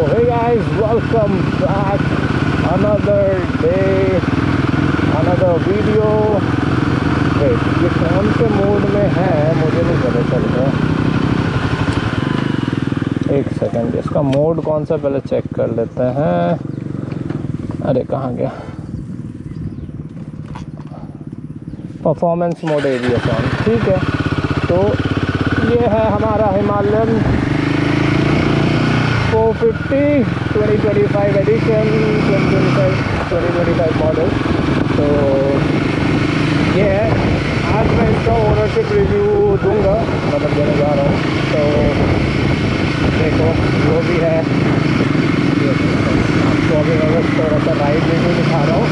hey guys, welcome back. Another day, another video. Wait, ये कौन से मोड में है मुझे नहीं पता चल रहा। एक सेकंड, इसका मोड कौन सा पहले चेक कर लेते हैं। अरे कहाँ गया? परफॉर्मेंस मोड ABS ऑन, ठीक है। तो ये है हमारा हिमालयन 450 2025 एडिशन 2025 मॉडल। तो ये है, आज मैं इसका ओनरशिप रिव्यू दूंगा, मतलब देने जा रहा हूँ। तो देखो जो भी है, आपको अभी मैं थोड़ा सा राइड रिव्यू दिखा रहा हूँ।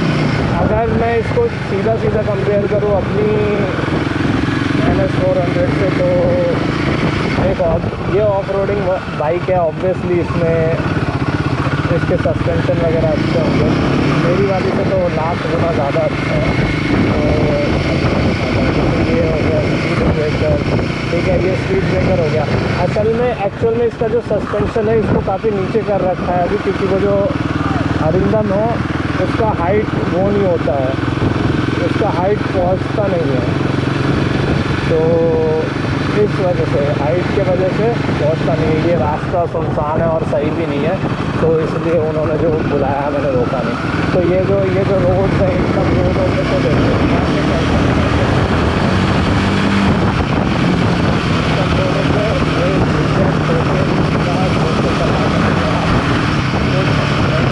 अगर मैं इसको सीधा कंपेयर करूँ अपनी NS400 से, तो एक ये ऑफ रोडिंग बाइक है। ऑब्वियसली इसमें इसके सस्पेंशन वगैरह अच्छे होंगे, मेरी वाली से तो लाख गुना ज़्यादा अच्छा है। तो ये हो गया स्पीड ब्रेकर, ठीक है, ये स्पीड ब्रेकर हो गया। एक्चुअल में इसका जो सस्पेंशन है इसको काफ़ी नीचे कर रखा है अभी, क्योंकि वो जो अरिंदम हो उसका हाइट वो नहीं होता है, उसका हाइट पहुंचता नहीं है। तो इस वजह से, हाइट के वजह से पहुंचता नहीं है। ये रास्ता सुनसान है और सही भी नहीं है, तो इसलिए उन्होंने जो बुलाया मैंने रोका नहीं। तो ये जो रोड है एकदम रोड होने को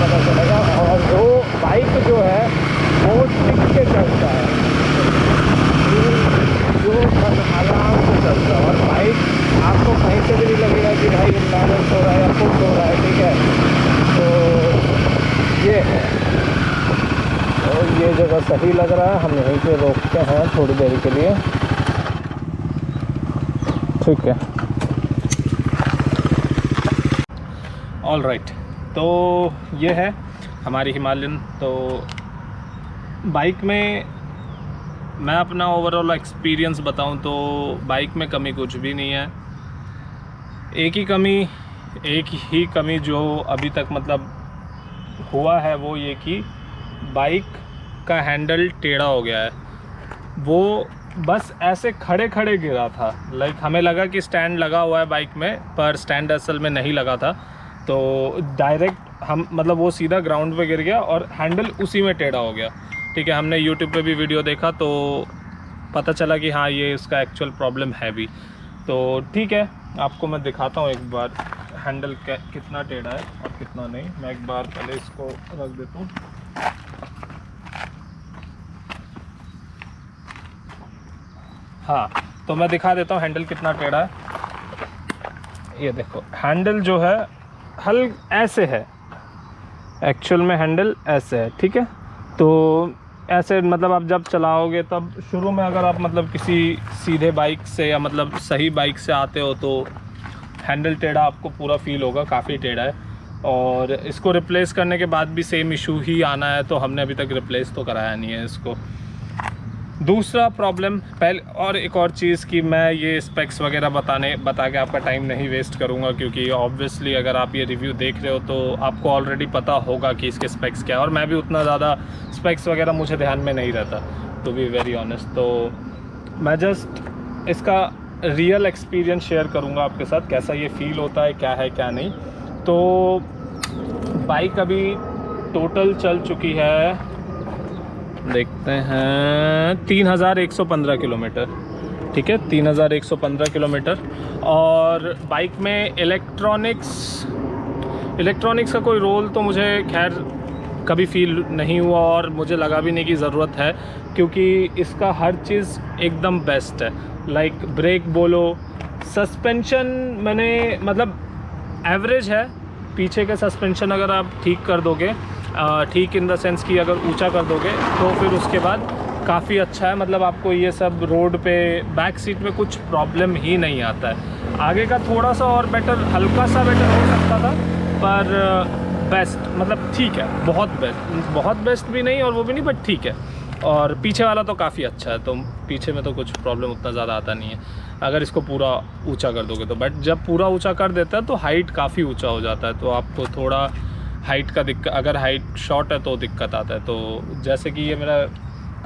पता चलेगा। और वो बाइक जो है वो टिक के चलता है, जो आराम से चलता है। और बाइक आपको कहीं से भी नहीं लगेगा कि भाई इम्बैलेंस हो रहा है या पुश हो रहा है, ठीक है। तो ये है, और ये जगह सही लग रहा है, हम यहीं पे रोकते हैं थोड़ी देर के लिए, ठीक है। ऑल राइट, तो ये है हमारी हिमालयन। तो बाइक में मैं अपना ओवरऑल एक्सपीरियंस बताऊं तो बाइक में कमी कुछ भी नहीं है। एक ही कमी जो अभी तक मतलब हुआ है वो ये कि बाइक का हैंडल टेढ़ा हो गया है। वो बस ऐसे खड़े गिरा था। लाइक हमें लगा कि स्टैंड लगा हुआ है बाइक में, पर स्टैंड असल में नहीं लगा था। तो डायरेक्ट हम मतलब वो सीधा ग्राउंड पे गिर गया और हैंडल उसी में टेढ़ा हो गया, ठीक है। हमने YouTube पे भी वीडियो देखा तो पता चला कि हाँ ये इसका एक्चुअल प्रॉब्लम है भी। तो ठीक है, आपको मैं दिखाता हूँ एक बार हैंडल कितना टेढ़ा है और कितना नहीं। मैं एक बार पहले इसको रख देता हूँ। हाँ, तो मैं दिखा देता हूँ हैंडल कितना टेढ़ा है। ये देखो, हैंडल जो है ऐसे है, एक्चुअल में हैंडल ऐसे है, ठीक है। तो ऐसे मतलब आप जब चलाओगे तब शुरू में अगर आप मतलब किसी सीधे बाइक से या मतलब सही बाइक से आते हो तो हैंडल टेढ़ा आपको पूरा फील होगा, काफ़ी टेढ़ा है। और इसको रिप्लेस करने के बाद भी सेम इशू ही आना है, तो हमने अभी तक रिप्लेस तो कराया नहीं है इसको। दूसरा प्रॉब्लम पहले, और एक और चीज़ कि मैं ये स्पेक्स वगैरह बता के आपका टाइम नहीं वेस्ट करूँगा, क्योंकि ऑब्वियसली अगर आप ये रिव्यू देख रहे हो तो आपको ऑलरेडी पता होगा कि इसके स्पेक्स क्या है। और मैं भी उतना ज़्यादा स्पेक्स वगैरह मुझे ध्यान में नहीं रहता, टू बी वेरी ऑनेस्ट। तो मैं जस्ट इसका रियल एक्सपीरियंस शेयर करूँगा आपके साथ, कैसा ये फील होता है क्या नहीं। तो बाइक अभी टोटल चल चुकी है, देखते हैं, 3115 किलोमीटर, ठीक है, 3115 किलोमीटर। और बाइक में इलेक्ट्रॉनिक्स का कोई रोल तो मुझे खैर कभी फील नहीं हुआ और मुझे लगा भी नहीं कि ज़रूरत है, क्योंकि इसका हर चीज़ एकदम बेस्ट है। लाइक ब्रेक बोलो, सस्पेंशन मैंने मतलब एवरेज है। पीछे का सस्पेंशन अगर आप ठीक कर दोगे, ठीक इन द सेंस कि अगर ऊंचा कर दोगे तो फिर उसके बाद काफ़ी अच्छा है। मतलब आपको ये सब रोड पे बैक सीट में कुछ प्रॉब्लम ही नहीं आता है। आगे का थोड़ा सा और बेटर, हल्का सा बेटर हो सकता था, पर बेस्ट मतलब ठीक है, बहुत बेस्ट भी नहीं और वो भी नहीं, बट ठीक है। और पीछे वाला तो काफ़ी अच्छा है, तो पीछे में तो कुछ प्रॉब्लम उतना ज़्यादा आता नहीं है। अगर इसको पूरा ऊंचा कर दोगे तो। बट जब पूरा ऊंचा कर देता है तो हाइट काफ़ी ऊंचा हो जाता है, तो आपको थोड़ा हाइट का दिक्कत, अगर हाइट शॉर्ट है तो दिक्कत आता है। तो जैसे कि ये मेरा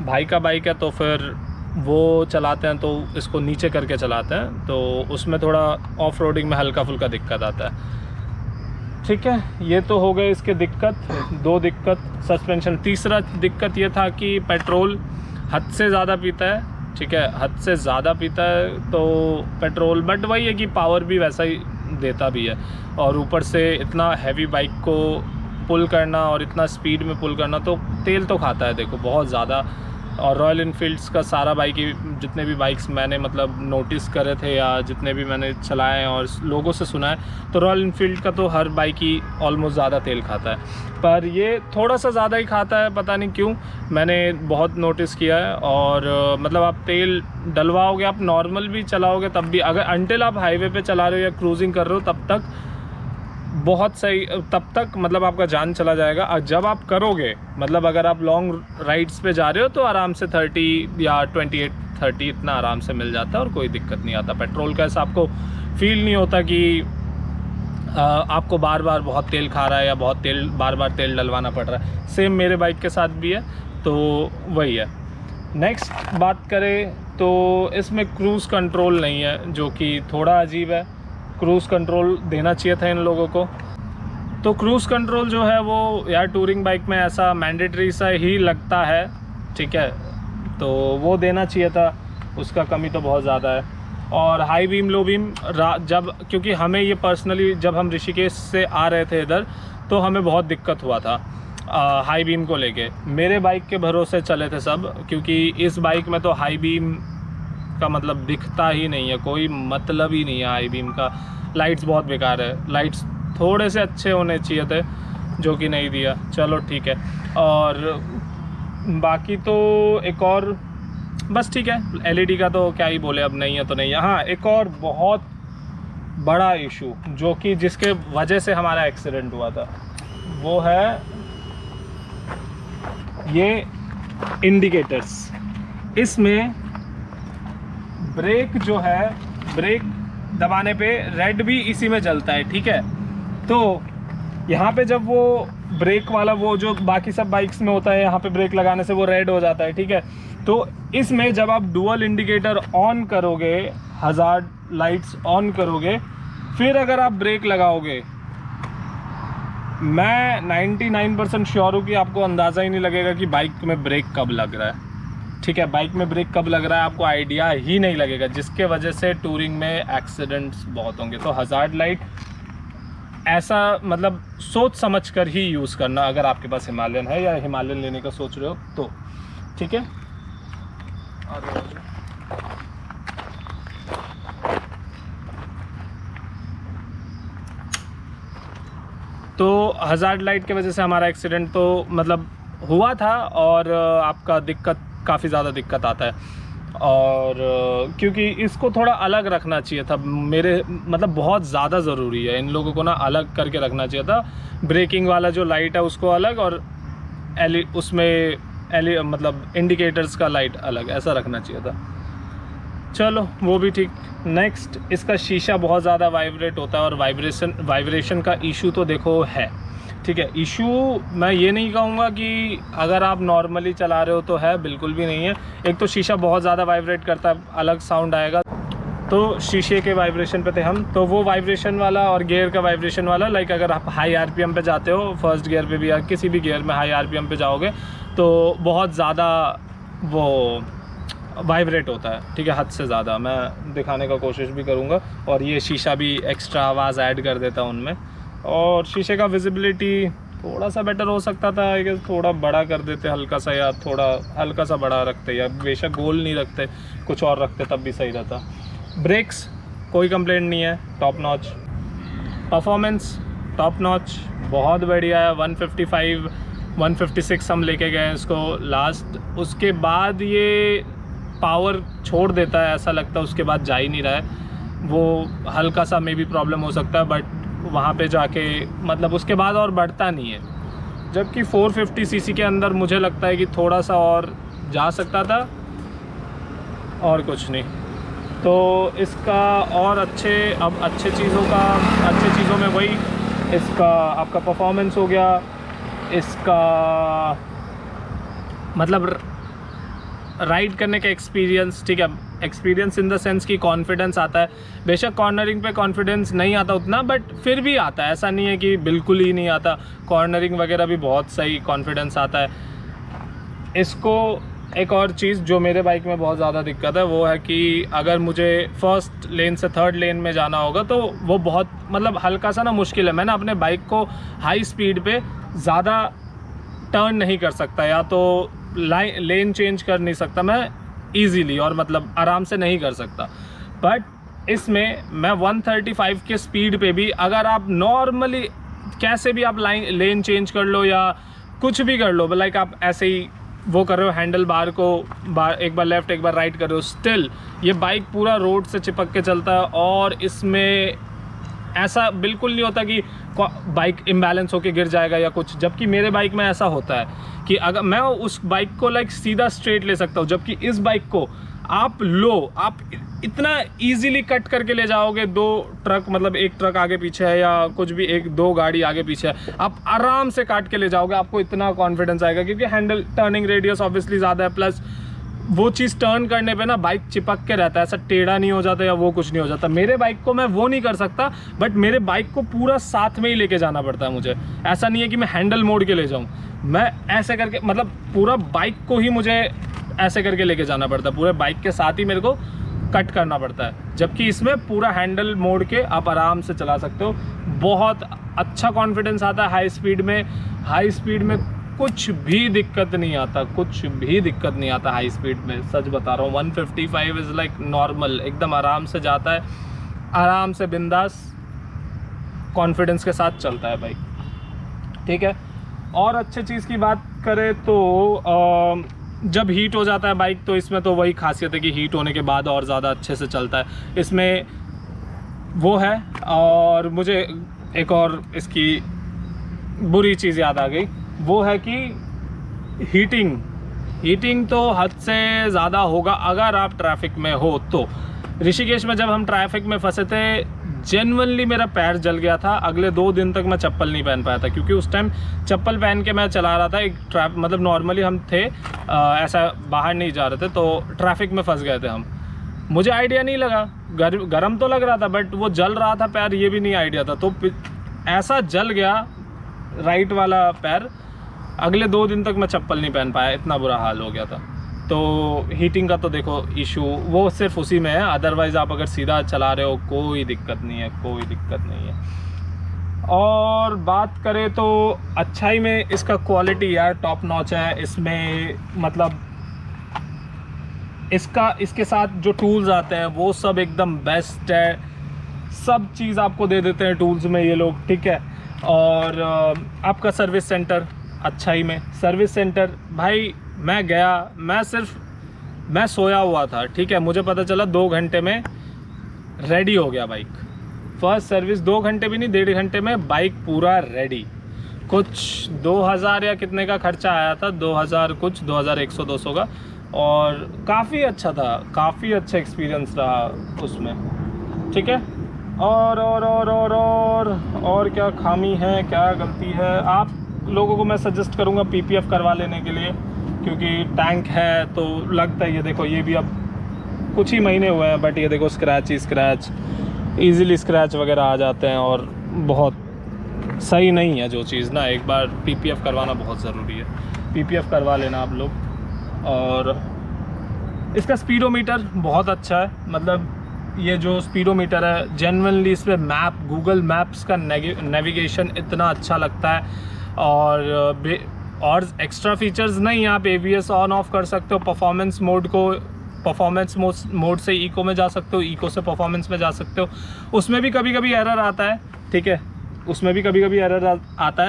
भाई का बाइक है तो फिर वो चलाते हैं तो इसको नीचे करके चलाते हैं, तो उसमें थोड़ा ऑफ रोडिंग में हल्का फुल्का दिक्कत आता है। ठीक है, ये तो हो गए इसके दिक्कत, 2 दिक्कत सस्पेंशन। तीसरा दिक्कत ये था कि पेट्रोल हद से ज़्यादा पीता है। ठीक है, हद से ज़्यादा पीता है तो पेट्रोल, बट वही है कि पावर भी वैसा ही देता भी है, और ऊपर से इतना हैवी बाइक को पुल करना और इतना स्पीड में पुल करना तो तेल तो खाता है देखो बहुत ज़्यादा। और रॉयल इनफील्ड्स का सारा बाइक ही, जितने भी बाइक्स मैंने मतलब नोटिस करे थे या जितने भी मैंने चलाए हैं और लोगों से सुना है, तो रॉयल इनफील्ड का तो हर बाइक ही ऑलमोस्ट ज़्यादा तेल खाता है, पर ये थोड़ा सा ज़्यादा ही खाता है, पता नहीं क्यों, मैंने बहुत नोटिस किया है। और मतलब आप तेल डलवाओगे, आप नॉर्मल भी चलाओगे तब भी, अगर अनटिल आप हाईवे पे चला रहे हो या क्रूजिंग कर रहे हो तब तक बहुत सही, तब तक मतलब आपका जान चला जाएगा। और जब आप करोगे, मतलब अगर आप लॉन्ग राइड्स पे जा रहे हो तो आराम से 30 या 28-30 इतना आराम से मिल जाता है और कोई दिक्कत नहीं आता। पेट्रोल का ऐसा आपको फील नहीं होता कि आपको बार बार बहुत तेल खा रहा है या बहुत तेल बार बार तेल डलवाना पड़ रहा है। सेम मेरे बाइक के साथ भी है, तो वही है। नेक्स्ट बात करें तो इसमें क्रूज़ कंट्रोल नहीं है, जो कि थोड़ा अजीब है। क्रूज़ कंट्रोल देना चाहिए था इन लोगों को। तो क्रूज़ कंट्रोल जो है वो यार टूरिंग बाइक में ऐसा मैंडेटरी सा ही लगता है, ठीक है, तो वो देना चाहिए था, उसका कमी तो बहुत ज़्यादा है। और हाई बीम लो बीम जब, क्योंकि हमें ये पर्सनली जब हम ऋषिकेश से आ रहे थे इधर तो हमें बहुत दिक्कत हुआ था हाई बीम को लेके। मेरे बाइक के भरोसे चले थे सब, क्योंकि इस बाइक में तो हाई बीम का मतलब दिखता ही नहीं है, कोई मतलब ही नहीं है हाई बीम का। लाइट्स बहुत बेकार है, लाइट्स थोड़े से अच्छे होने चाहिए थे, जो कि नहीं दिया। चलो ठीक है, और बाकी तो एक और बस ठीक है, एलईडी का तो क्या ही बोले, अब नहीं है तो नहीं है। हाँ, एक और बहुत बड़ा इशू जो कि जिसके वजह से हमारा एक्सीडेंट हुआ था, वो है ये इंडिकेटर्स। इसमें ब्रेक जो है, ब्रेक दबाने पे रेड भी इसी में जलता है, ठीक है। तो यहाँ पे जब वो ब्रेक वाला, वो जो बाकी सब बाइक्स में होता है, यहाँ पे ब्रेक लगाने से वो रेड हो जाता है, ठीक है। तो इसमें जब आप डुअल इंडिकेटर ऑन करोगे, हज़ार्ड लाइट्स ऑन करोगे, फिर अगर आप ब्रेक लगाओगे, मैं 99% श्योर हूँ कि आपको अंदाज़ा ही नहीं लगेगा कि बाइक में ब्रेक कब लग रहा है, ठीक है। बाइक में ब्रेक कब लग रहा है आपको आइडिया ही नहीं लगेगा, जिसके वजह से टूरिंग में एक्सीडेंट्स बहुत होंगे। तो हज़ार्ड लाइट ऐसा मतलब सोच समझ कर ही यूज़ करना, अगर आपके पास हिमालयन है या हिमालयन लेने का सोच रहे हो तो, ठीक है। तो हज़ार्ड लाइट की वजह से हमारा एक्सीडेंट तो मतलब हुआ था, और आपका दिक्कत, काफ़ी ज़्यादा दिक्कत आता है। और क्योंकि इसको थोड़ा अलग रखना चाहिए था, मेरे मतलब बहुत ज़्यादा ज़रूरी है, इन लोगों को ना अलग करके रखना चाहिए था। ब्रेकिंग वाला जो लाइट है उसको अलग, और उसमें मतलब इंडिकेटर्स का लाइट अलग, ऐसा रखना चाहिए था। चलो वो भी ठीक। नेक्स्ट, इसका शीशा बहुत ज़्यादा वाइब्रेट होता है, और वाइब्रेशन का इशू तो देखो है, ठीक है। इशू मैं ये नहीं कहूँगा कि अगर आप नॉर्मली चला रहे हो तो है, बिल्कुल भी नहीं है। एक तो शीशा बहुत ज़्यादा वाइब्रेट करता है, अलग साउंड आएगा। तो शीशे के वाइब्रेशन पे थे हम, तो वो वाइब्रेशन वाला और गियर का वाइब्रेशन वाला, लाइक अगर आप हाई आरपीएम पे जाते हो, फर्स्ट गियर पे भी या किसी भी गियर में हाई आरपीएम पे जाओगे तो बहुत ज़्यादा वो वाइब्रेट होता है, ठीक है, हद से ज़्यादा। मैं दिखाने का कोशिश भी करूँगा, और ये शीशा भी एक्स्ट्रा आवाज़ ऐड कर देता उनमें। और शीशे का विजिबिलिटी थोड़ा सा बेटर हो सकता था, आई गेस, थोड़ा बड़ा कर देते हल्का सा, या थोड़ा हल्का सा बड़ा रखते, या बेशक गोल नहीं रखते, कुछ और रखते तब भी सही रहता। ब्रेक्स कोई कंप्लेंट नहीं है, top notch. Performance top notch, बहुत बढ़िया है। 155 156 हम लेके गए इसको लास्ट, उसके बाद ये पावर छोड़ देता है, ऐसा लगता है उसके बाद जा ही नहीं रहा है। वो हल्का सा मे बी प्रॉब्लम हो सकता है, बट वहाँ पे जाके मतलब उसके बाद और बढ़ता नहीं है। जबकि 450 सीसी के अंदर मुझे लगता है कि थोड़ा सा और जा सकता था, और कुछ नहीं। तो इसका और अच्छे चीज़ों में वही इसका आपका परफॉर्मेंस हो गया, इसका मतलब राइड करने का एक्सपीरियंस, ठीक है, एक्सपीरियंस इन द सेंस कि कॉन्फिडेंस आता है। बेशक कॉर्नरिंग पे कॉन्फिडेंस नहीं आता उतना, बट फिर भी आता है, ऐसा नहीं है कि बिल्कुल ही नहीं आता। कॉर्नरिंग वगैरह भी बहुत सही कॉन्फिडेंस आता है इसको। एक और चीज़ जो मेरे बाइक में बहुत ज़्यादा दिक्कत है वो है कि अगर मुझे फर्स्ट लेन से थर्ड लेन में जाना होगा तो वो बहुत मतलब हल्का सा ना मुश्किल है। मैं ना अपने बाइक को हाई स्पीड पे ज़्यादा टर्न नहीं कर सकता, या तो लेन चेंज कर नहीं सकता मैं ईज़िली, और मतलब आराम से नहीं कर सकता। बट इसमें मैं 135 के स्पीड पे भी अगर आप नॉर्मली कैसे भी आप लेन चेंज कर लो या कुछ भी कर लो, लाइक आप ऐसे ही वो कर रहे हो, हैंडल बार को एक बार लेफ़्ट एक बार राइट कर रहे हो, स्टिल ये बाइक पूरा रोड से चिपक के चलता है। और इसमें ऐसा बिल्कुल नहीं होता कि बाइक इम्बैलेंस होके गिर जाएगा या कुछ, जबकि मेरे बाइक में ऐसा होता है कि अगर मैं उस बाइक को लाइक सीधा स्ट्रेट ले सकता हूँ, जबकि इस बाइक को आप इतना इजीली कट करके ले जाओगे। 2 ट्रक मतलब एक ट्रक आगे पीछे है या कुछ भी, 1-2 गाड़ी आगे पीछे है, आप आराम से काट के ले जाओगे। आपको इतना कॉन्फिडेंस आएगा क्योंकि हैंडल टर्निंग रेडियस ऑब्वियसली ज़्यादा है, प्लस वो चीज़ टर्न करने पे ना बाइक चिपक के रहता है, ऐसा टेढ़ा नहीं हो जाता या वो कुछ नहीं हो जाता। मेरे बाइक को मैं वो नहीं कर सकता, बट मेरे बाइक को पूरा साथ में ही लेके जाना पड़ता है मुझे। ऐसा नहीं है कि मैं हैंडल मोड़ के ले जाऊँ, मैं ऐसे करके मतलब पूरा बाइक को ही मुझे ऐसे करके लेके जाना पड़ता है, पूरे बाइक के साथ ही मेरे को कट करना पड़ता है। जबकि इसमें पूरा हैंडल मोड़ के आप आराम से चला सकते हो। बहुत अच्छा कॉन्फिडेंस आता है हाई स्पीड में कुछ भी दिक्कत नहीं आता हाई स्पीड में, सच बता रहा हूँ। 155 इज़ लाइक नॉर्मल, एकदम आराम से जाता है, आराम से बिंदास कॉन्फिडेंस के साथ चलता है बाइक, ठीक है। और अच्छे चीज़ की बात करें तो जब हीट हो जाता है बाइक तो इसमें तो वही खासियत है कि हीट होने के बाद और ज़्यादा अच्छे से चलता है इसमें, वो है। और मुझे एक और इसकी बुरी चीज़ याद आ गई, वो है कि हीटिंग तो हद से ज़्यादा होगा अगर आप ट्रैफिक में हो तो। ऋषिकेश में जब हम ट्रैफिक में फंसे थे, जेन्युइनली मेरा पैर जल गया था। अगले 2 दिन तक मैं चप्पल नहीं पहन पाया था, क्योंकि उस टाइम चप्पल पहन के मैं चला रहा था। मतलब नॉर्मली हम थे ऐसा बाहर नहीं जा रहे थे, तो ट्रैफिक में फंस गए थे हम। मुझे आइडिया नहीं लगा, गरम तो लग रहा था बट वो जल रहा था पैर, ये भी नहीं आइडिया था। तो ऐसा जल गया राइट वाला पैर, अगले 2 दिन तक मैं चप्पल नहीं पहन पाया, इतना बुरा हाल हो गया था। तो हीटिंग का तो देखो इशू वो सिर्फ उसी में है, अदरवाइज़ आप अगर सीधा चला रहे हो कोई दिक्कत नहीं है। और बात करें तो अच्छाई में इसका क्वालिटी यार टॉप नॉच है। इसमें मतलब इसके साथ जो टूल्स आते हैं वो सब एकदम बेस्ट है, सब चीज़ आपको दे देते हैं टूल्स में ये लोग, ठीक है। और आपका सर्विस सेंटर, अच्छाई में सर्विस सेंटर भाई, मैं सोया हुआ था, ठीक है, मुझे पता चला 2 घंटे में रेडी हो गया बाइक। फर्स्ट सर्विस 2 घंटे भी नहीं, 1.5 घंटे में बाइक पूरा रेडी। कुछ 2000 या कितने का खर्चा आया था, 2000 कुछ 2100-200 का, और काफ़ी अच्छा था, काफ़ी अच्छा एक्सपीरियंस रहा उसमें, ठीक है। और क्या खामी है, क्या गलती है, आप लोगों को मैं सजेस्ट करूंगा पीपीएफ करवा लेने के लिए, क्योंकि टैंक है तो लगता है। ये देखो, ये भी अब कुछ ही महीने हुए हैं, बट ये देखो स्क्रैच ईज़िली स्क्रैच वगैरह आ जाते हैं, और बहुत सही नहीं है जो चीज़ ना। एक बार पीपीएफ करवाना बहुत ज़रूरी है, पीपीएफ करवा लेना आप लोग। और इसका स्पीडोमीटर बहुत अच्छा है, मतलब ये जो स्पीडोमीटर है जेन्युइनली इस पर गूगल मैप्स का नेविगेशन इतना अच्छा लगता है। और एक्स्ट्रा फीचर्स नहीं, आप ABS ऑन ऑफ कर सकते हो, परफॉर्मेंस मोड से इको में जा सकते हो, इको से परफॉर्मेंस में जा सकते हो। उसमें भी कभी कभी एरर आता है, ठीक है,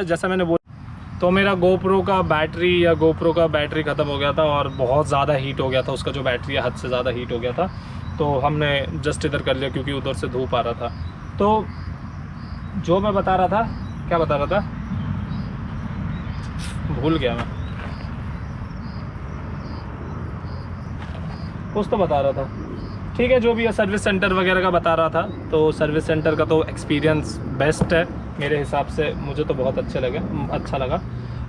जैसा मैंने बोला। तो मेरा GoPro का बैटरी ख़त्म हो गया था और बहुत ज़्यादा हीट हो गया था, उसका जो बैटरी है हद से ज़्यादा हीट हो गया था, तो हमने जस्ट इधर कर लिया क्योंकि उधर से धूप आ रहा था। तो जो मैं बता रहा था, क्या बता रहा था, भूल गया मैं, कुछ तो बता रहा था, ठीक है, जो भी है सर्विस सेंटर वगैरह का बता रहा था, तो सर्विस सेंटर का तो एक्सपीरियंस बेस्ट है मेरे हिसाब से, मुझे तो बहुत अच्छा लगा।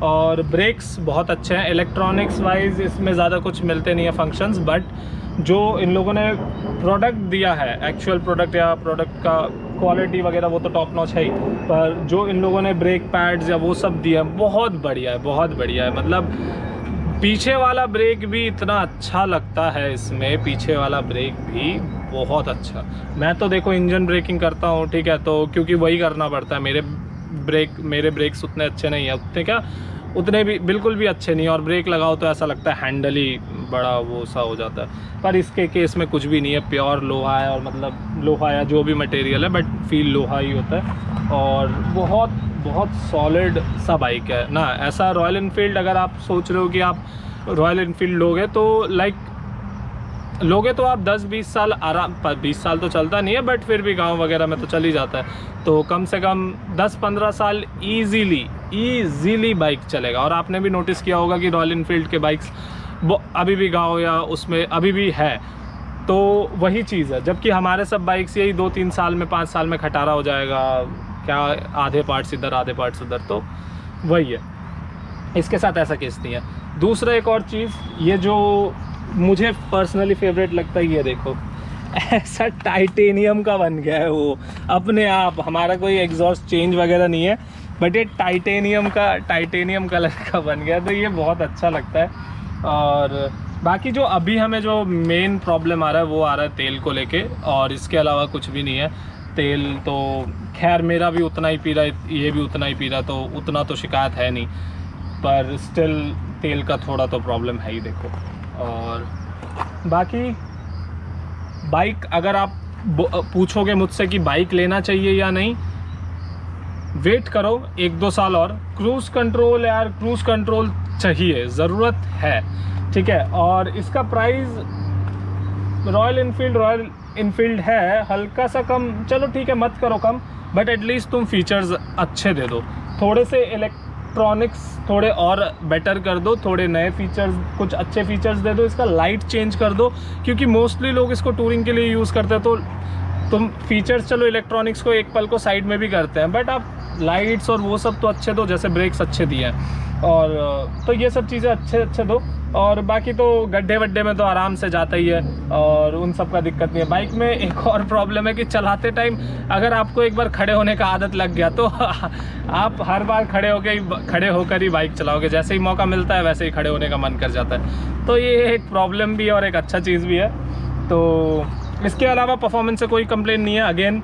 और ब्रेक्स बहुत अच्छे हैं। इलेक्ट्रॉनिक्स वाइज इसमें ज़्यादा कुछ मिलते नहीं है फंक्शंस, बट जो इन लोगों ने प्रोडक्ट दिया है, एक्चुअल प्रोडक्ट या प्रोडक्ट का क्वालिटी वगैरह वो तो टॉप नॉच है ही, पर जो इन लोगों ने ब्रेक पैड्स या वो सब दिया है बहुत बढ़िया है, बहुत बढ़िया है। मतलब पीछे वाला ब्रेक भी इतना अच्छा लगता है इसमें, पीछे वाला ब्रेक भी बहुत अच्छा। मैं तो देखो इंजन ब्रेकिंग करता हूँ, ठीक है, तो क्योंकि वही करना पड़ता है। मेरे ब्रेक्स उतने अच्छे नहीं है, उतने भी बिल्कुल भी अच्छे नहीं है, और ब्रेक लगाओ तो ऐसा लगता है हैंडल ही बड़ा वो सा हो जाता है। पर इसके केस में कुछ भी नहीं है, प्योर लोहा है, और मतलब लोहा या जो भी मटेरियल है, बट फील लोहा ही होता है, और बहुत बहुत सॉलिड सा बाइक है ना। ऐसा रॉयल इनफील्ड, अगर आप सोच रहे हो कि आप रॉयल इनफील्ड लोगे तो लोगे तो आप 10-20 साल आराम, 20 साल तो चलता नहीं है, बट फिर भी गांव वगैरह में तो चल ही जाता है, तो कम से कम 10-15 साल ईजीली बाइक चलेगा। और आपने भी नोटिस किया होगा कि रॉयल इनफील्ड के बाइक्स वो अभी भी गांव या उसमें अभी भी है, तो वही चीज़ है। जबकि हमारे सब बाइक्स यही 2-3 साल में, 5 साल में खटारा हो जाएगा, क्या आधे पार्ट्स इधर आधे पार्ट्स उधर, तो वही है। इसके साथ ऐसा केस नहीं है। दूसरा एक और चीज़, ये जो मुझे पर्सनली फेवरेट लगता है, ये देखो ऐसा टाइटेनियम का बन गया है वो अपने आप। हमारा कोई एग्जॉस्ट चेंज वगैरह नहीं है, बट ये टाइटेनियम कलर का बन गया, तो ये बहुत अच्छा लगता है। और बाकी जो अभी हमें जो मेन प्रॉब्लम आ रहा है वो आ रहा है तेल को लेके, और इसके अलावा कुछ भी नहीं है। तेल तो खैर मेरा भी उतना ही पी रहा है, ये भी उतना ही पी रहा है, तो उतना तो शिकायत है नहीं, पर स्टिल तेल का थोड़ा तो प्रॉब्लम है ही देखो। और बाकी बाइक अगर आप पूछोगे मुझसे कि बाइक लेना चाहिए या नहीं, वेट करो 1-2 साल और। क्रूज़ कंट्रोल यार, क्रूज़ कंट्रोल चाहिए, ज़रूरत है, ठीक है। और इसका प्राइस रॉयल इनफील्ड है हल्का सा कम, चलो ठीक है मत करो कम, बट एटलीस्ट तुम फीचर्स अच्छे दे दो, थोड़े से इलेक्ट्रॉनिक्स थोड़े और बेटर कर दो, थोड़े नए फीचर्स, कुछ अच्छे फीचर्स दे दो, इसका लाइट चेंज कर दो, क्योंकि मोस्टली लोग इसको टूरिंग के लिए यूज़ करते हैं। तो तुम फीचर्स चलो इलेक्ट्रॉनिक्स को एक पल को साइड में भी करते हैं, बट आप लाइट्स और वो सब तो अच्छे दो, जैसे ब्रेक्स अच्छे दिए हैं, और तो ये सब चीज़ें अच्छे दो। और बाकी तो गड्ढे वड्ढे में तो आराम से जाता ही है, और उन सब का दिक्कत नहीं है। बाइक में एक और प्रॉब्लम है कि चलाते टाइम अगर आपको एक बार खड़े होने का आदत लग गया तो आप हर बार खड़े होकर ही बाइक चलाओगे, जैसे ही मौका मिलता है वैसे ही खड़े होने का मन कर जाता है। तो ये एक प्रॉब्लम भी है और एक अच्छा चीज़ भी है। तो इसके अलावा परफॉर्मेंस से कोई कंप्लेन नहीं है। अगेन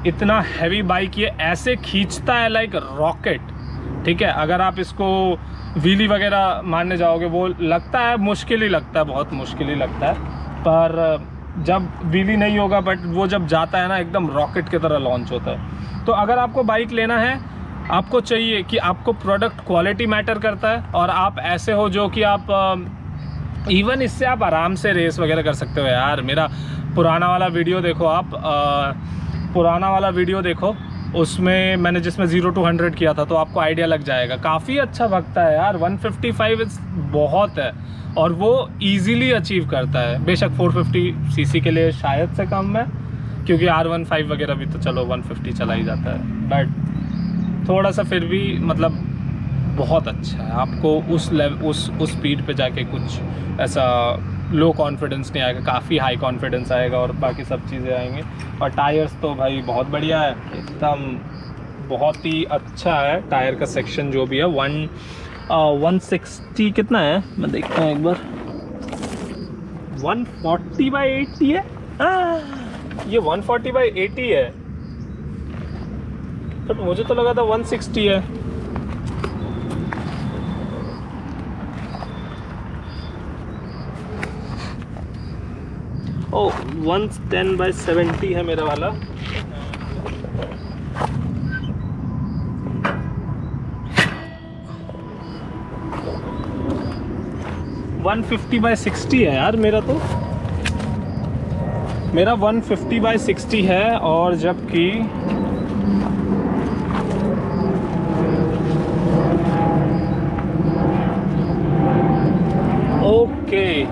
इतना हैवी बाइक ये ऐसे खींचता है लाइक रॉकेट, ठीक है। अगर आप इसको व्हीली वगैरह मारने जाओगे, वो लगता है मुश्किल ही लगता है, बहुत मुश्किल ही लगता है, पर जब व्हीली नहीं होगा, बट वो जब जाता है ना एकदम रॉकेट की तरह लॉन्च होता है। तो अगर आपको बाइक लेना है, आपको चाहिए कि आपको प्रोडक्ट क्वालिटी मैटर करता है, और आप ऐसे हो जो कि आप इवन इससे आप आराम से रेस वगैरह कर सकते हो। यार मेरा पुराना वाला वीडियो देखो आप, पुराना वाला वीडियो देखो, उसमें मैंने जिसमें 0 to 100 किया था, तो आपको आइडिया लग जाएगा। काफ़ी अच्छा भागता है यार, 155 बहुत है, और वो इजीली अचीव करता है। बेशक 450 सीसी के लिए शायद से कम है, क्योंकि R15 वगैरह भी तो चलो 150 चला ही जाता है, बट थोड़ा सा फिर भी मतलब बहुत अच्छा है। आपको उस स्पीड पे जाके कुछ ऐसा लो कॉन्फिडेंस नहीं आएगा, काफ़ी हाई कॉन्फिडेंस आएगा, और बाकी सब चीज़ें आएंगी। और टायर्स तो भाई बहुत बढ़िया है, एकदम बहुत ही अच्छा है। टायर का सेक्शन जो भी है 160 कितना है मैं देखता हूँ एक बार, 140/80 है। ये 140/80 है, बट मुझे तो लगा था 160 है। ओ 110/70 है मेरा वाला। वन 150/60 है यार मेरा, तो मेरा 150/60 है। और जबकि ओके,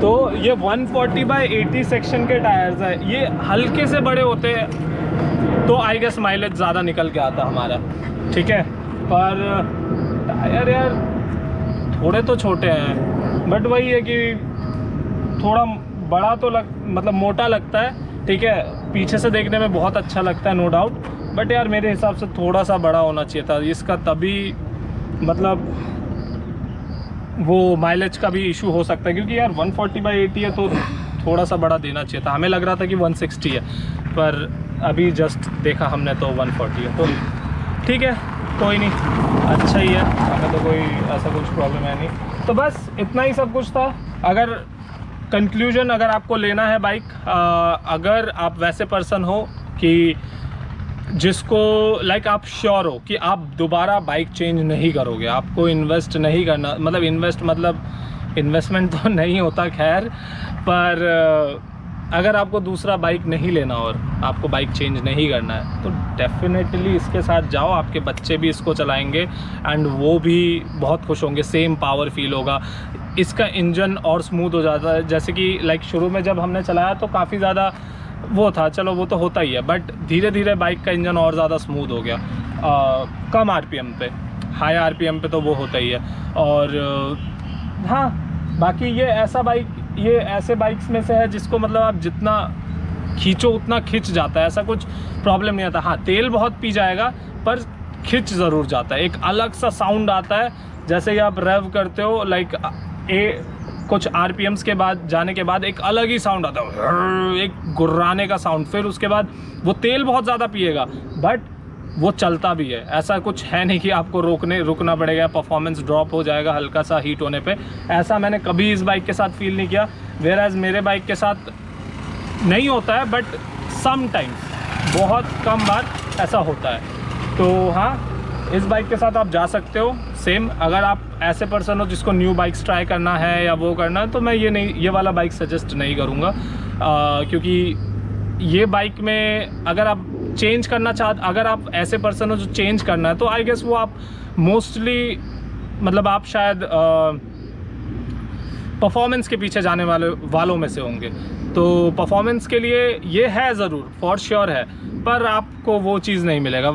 तो ये 140/80 सेक्शन के टायर्स है, ये हल्के से बड़े होते हैं तो आई गेस माइलेज ज़्यादा निकल के आता हमारा, ठीक है। पर टायर यार थोड़े तो छोटे हैं, बट वही है कि थोड़ा बड़ा तो मतलब मोटा लगता है, ठीक है। पीछे से देखने में बहुत अच्छा लगता है नो डाउट, बट यार मेरे हिसाब से थोड़ा सा बड़ा होना चाहिए था इसका, तभी मतलब वो माइलेज का भी इशू हो सकता है, क्योंकि यार 140/80 है तो थोड़ा सा बड़ा देना चाहिए था। हमें लग रहा था कि 160 है, पर अभी जस्ट देखा हमने तो 140 है, तो ठीक है कोई नहीं, अच्छा ही है, हमें तो कोई ऐसा कुछ प्रॉब्लम है नहीं। तो बस इतना ही सब कुछ था। अगर कंक्लूजन अगर आपको लेना है बाइक, अगर आप वैसे पर्सन हो कि जिसको लाइक आप श्योर हो कि आप दोबारा बाइक चेंज नहीं करोगे, आपको इन्वेस्ट नहीं करना, मतलब इन्वेस्टमेंट तो नहीं होता खैर, पर अगर आपको दूसरा बाइक नहीं लेना और आपको बाइक चेंज नहीं करना है तो डेफिनेटली इसके साथ जाओ। आपके बच्चे भी इसको चलाएंगे एंड वो भी बहुत खुश होंगे, सेम पावर फील होगा। इसका इंजन और स्मूथ हो जाता है, जैसे कि लाइक शुरू में जब हमने चलाया तो काफ़ी ज़्यादा वो था, चलो वो तो होता ही है, बट धीरे धीरे बाइक का इंजन और ज़्यादा स्मूथ हो गया। कम आरपीएम पे, हाई आरपीएम पे तो वो होता ही है। और हाँ बाकी ये ऐसे बाइक्स में से है जिसको मतलब आप जितना खींचो उतना खिंच जाता है, ऐसा कुछ प्रॉब्लम नहीं आता। हाँ तेल बहुत पी जाएगा पर खिंच ज़रूर जाता है, एक अलग सा साउंड आता है जैसे ही आप रेव करते हो, लाइक कुछ आरपीएम्स के बाद जाने के बाद एक अलग ही साउंड आता है, एक गुर्राने का साउंड। फिर उसके बाद वो तेल बहुत ज़्यादा पिएगा बट वो चलता भी है, ऐसा कुछ है नहीं कि आपको रुकना पड़ेगा, परफॉर्मेंस ड्रॉप हो जाएगा हल्का सा हीट होने पे। ऐसा मैंने कभी इस बाइक के साथ फील नहीं किया, वेयर एज मेरे बाइक के साथ नहीं होता है, बट समटाइम्स बहुत कम बार ऐसा होता है। तो हाँ इस बाइक के साथ आप जा सकते हो सेम। अगर आप ऐसे पर्सन हो जिसको न्यू बाइक्स ट्राई करना है या वो करना है तो मैं ये वाला बाइक सजेस्ट नहीं करूँगा, क्योंकि ये बाइक में अगर आप चेंज करना अगर आप ऐसे पर्सन हो जो चेंज करना है तो आई गेस वो आप मोस्टली मतलब आप शायद परफॉर्मेंस के पीछे जाने वालों में से होंगे। तो परफॉर्मेंस के लिए ये है ज़रूर, फॉर श्योर है, पर आपको वो चीज़ नहीं मिलेगा।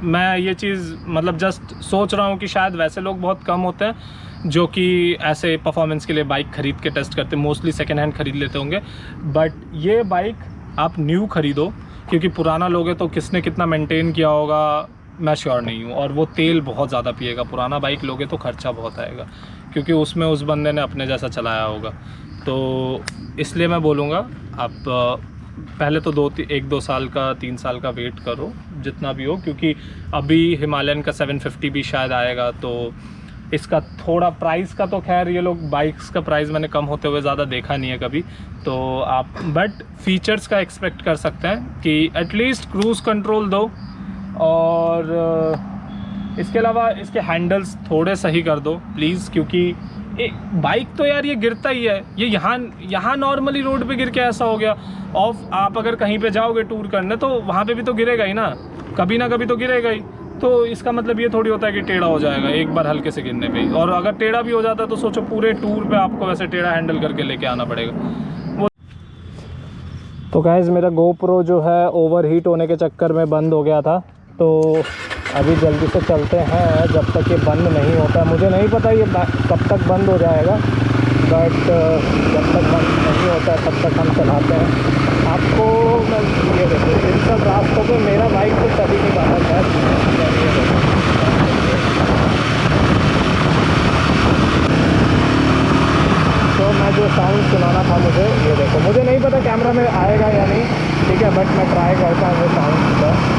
मैं ये चीज़ मतलब जस्ट सोच रहा हूँ कि शायद वैसे लोग बहुत कम होते हैं जो कि ऐसे परफॉर्मेंस के लिए बाइक ख़रीद के टेस्ट करते, मोस्टली सेकेंड हैंड ख़रीद लेते होंगे। बट ये बाइक आप न्यू ख़रीदो, क्योंकि पुराना लोगे तो किसने कितना मेंटेन किया होगा मैं श्योर नहीं हूँ, और वो तेल बहुत ज़्यादा पिएगा। पुराना बाइक लोगे तो ख़र्चा बहुत आएगा, क्योंकि उसमें उस बंदे ने अपने जैसा चलाया होगा। तो इसलिए मैं बोलूँगा आप पहले तो 1-2 साल का 3 साल का वेट करो जितना भी हो, क्योंकि अभी हिमालयन का 750 भी शायद आएगा। तो इसका थोड़ा प्राइस का तो खैर ये लोग बाइक्स का प्राइस मैंने कम होते हुए ज़्यादा देखा नहीं है कभी, तो आप बट फीचर्स का एक्सपेक्ट कर सकते हैं कि एटलीस्ट क्रूज़ कंट्रोल दो, और इसके अलावा इसके हैंडल्स थोड़े सही कर दो प्लीज़, क्योंकि बाइक तो यार ये गिरता ही है। ये यहाँ नॉर्मली रोड पे गिर के ऐसा हो गया, ऑफ आप अगर कहीं पे जाओगे टूर करने तो वहाँ पे भी तो गिरेगा ही ना, कभी ना कभी तो गिरेगा ही। तो इसका मतलब ये थोड़ी होता है कि टेढ़ा हो जाएगा एक बार हल्के से गिरने पे, और अगर टेढ़ा भी हो जाता है तो सोचो पूरे टूर पे आपको वैसे टेढ़ा हैंडल करके लेके आना पड़ेगा वो। तो गाइस मेरा GoPro जो है ओवर हीट होने के चक्कर में बंद हो गया था, तो अभी जल्दी से चलते हैं जब तक ये बंद नहीं होता। मुझे नहीं पता ये कब तक बंद हो जाएगा, बट जब तक बंद नहीं होता है तब तक हम चलाते हैं। आपको मैं ये देखो इन सब रास्तों पे मेरा बाइक तो चल ही नहीं पाता है। तो मैं जो साउंड सुनाना था मुझे, ये देखो, मुझे नहीं पता कैमरा में आएगा या नहीं, ठीक है, बट मैं ट्राई करता हूँ वो साउंड का।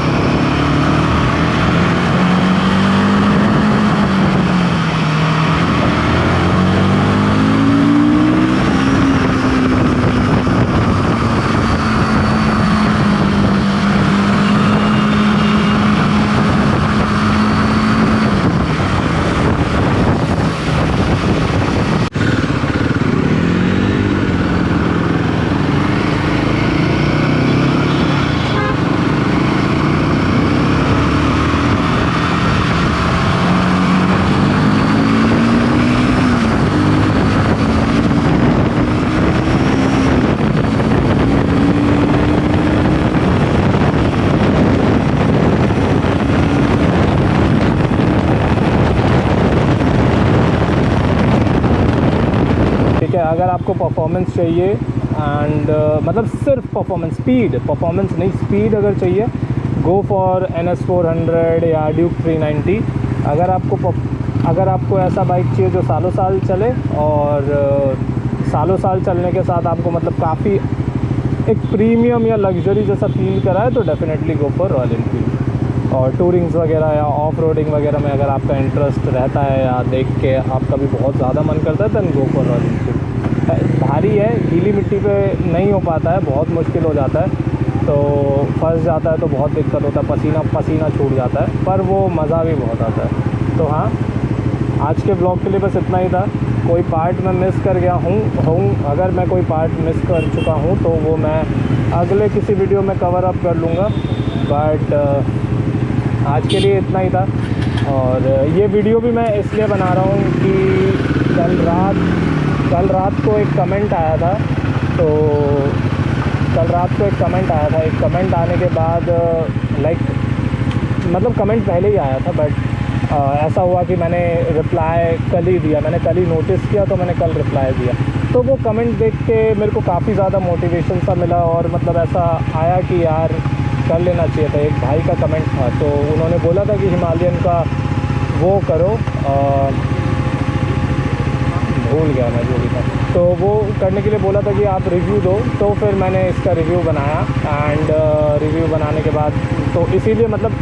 अगर आपको परफॉर्मेंस चाहिए एंड मतलब सिर्फ परफॉर्मेंस नहीं, स्पीड अगर चाहिए, गो फॉर NS 400 या ड्यूक 390। अगर आपको ऐसा बाइक चाहिए जो सालों साल चले और सालों साल चलने के साथ आपको मतलब काफ़ी एक प्रीमियम या लग्जरी जैसा फील कराए, तो definitely go for Royal Enfield. और टूरिंग्स वगैरह या ऑफ रोडिंग वगैरह में अगर आपका इंटरेस्ट रहता है या देख के आपका भी बहुत ज़्यादा मन करता है, then go for Royal Enfield. भारी है, गीली मिट्टी पे नहीं हो पाता है, बहुत मुश्किल हो जाता है, तो फंस जाता है तो बहुत दिक्कत होता है, पसीना छूट जाता है, पर वो मज़ा भी बहुत आता है। तो हाँ, आज के ब्लॉग के लिए बस इतना ही था। कोई पार्ट मैं मिस कर गया हूँ, अगर मैं कोई पार्ट मिस कर चुका हूँ तो वो मैं अगले किसी वीडियो में कवर अप कर लूँगा, बट आज के लिए इतना ही था। और ये वीडियो भी मैं इसलिए बना रहा हूँ कि कल रात को एक कमेंट आया था, तो एक कमेंट आने के बाद मतलब कमेंट पहले ही आया था, बट ऐसा हुआ कि मैंने रिप्लाई कल ही दिया, मैंने कल ही नोटिस किया तो मैंने कल रिप्लाई दिया। तो वो कमेंट देख के मेरे को काफ़ी ज़्यादा मोटिवेशन सा मिला और मतलब ऐसा आया कि यार कर लेना चाहिए था। एक भाई का कमेंट था, तो उन्होंने बोला था कि हिमालयन का वो करो, भूल गया मैं जो भी था, तो वो करने के लिए बोला था कि आप रिव्यू दो। तो फिर मैंने इसका रिव्यू बनाया एंड रिव्यू बनाने के बाद तो इसीलिए मतलब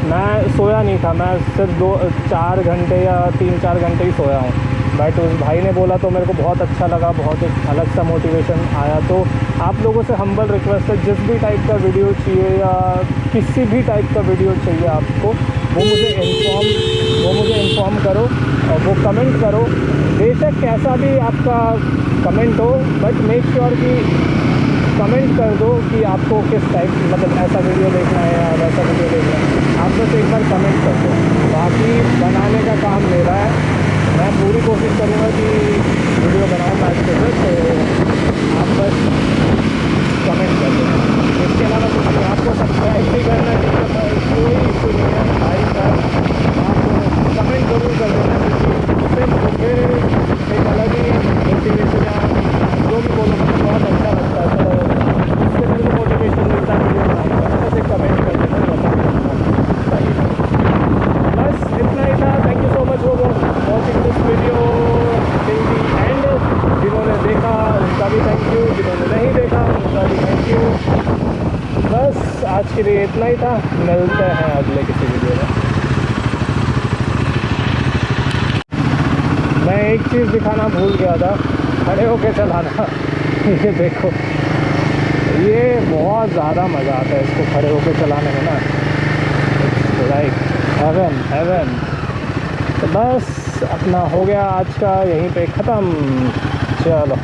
मैं सोया नहीं था, मैं सिर्फ 4 घंटे या 3-4 घंटे ही सोया हूँ। बट उस भाई ने बोला तो मेरे को बहुत अच्छा लगा, बहुत एक अलग सा मोटिवेशन आया। तो आप लोगों से हम्बल रिक्वेस्ट है, जिस भी टाइप का वीडियो चाहिए या किसी भी टाइप का वीडियो चाहिए आपको, वो मुझे इन्फॉर्म करो और वो कमेंट करो। बेशक कैसा भी आपका कमेंट हो, बट मेक श्योर कि कमेंट कर दो कि आपको किस टाइप मतलब ऐसा वीडियो देखना है या वैसा वीडियो देखना है। आप बस एक बार कमेंट कर दो, बाकी बनाने का काम मेरा है। मैं पूरी कोशिश करूँगा कि वीडियो बनाऊँ अच्छे से, तो आप बस कमेंट कर दो। इसके अलावा कुछ नहीं, आपको सब्सक्राइब भी करना चाहिए, कोई इशू नहीं है भाई साहब, आप कमेंट ज़रूर कर देना, क्योंकि उससे मुझे एक अलग ही मोटिवेशन या जो भी बोलो मुझे बहुत अच्छा लगता है। तो इससे मेरे को मोटिवेशन मिलता है वीडियो बनाने का। बस एक कमेंट कर देना, बस इतना ही था। Thank you so much for watching this video till the and. जिन्होंने देखा उनका भी थैंक यू, जिन्होंने नहीं देखा उनका भी थैंक यू। बस आज के लिए इतना ही था, मिलते हैं अगले किसी वीडियो में। मैं एक चीज़ दिखाना भूल गया था, खड़े होके चलाना। ये देखो, ये बहुत ज़्यादा मज़ा आता है इसको खड़े होके चलाने में ना, लाइक हेवन। तो बस अपना हो गया आज का यहीं पे ख़त्म, चलो।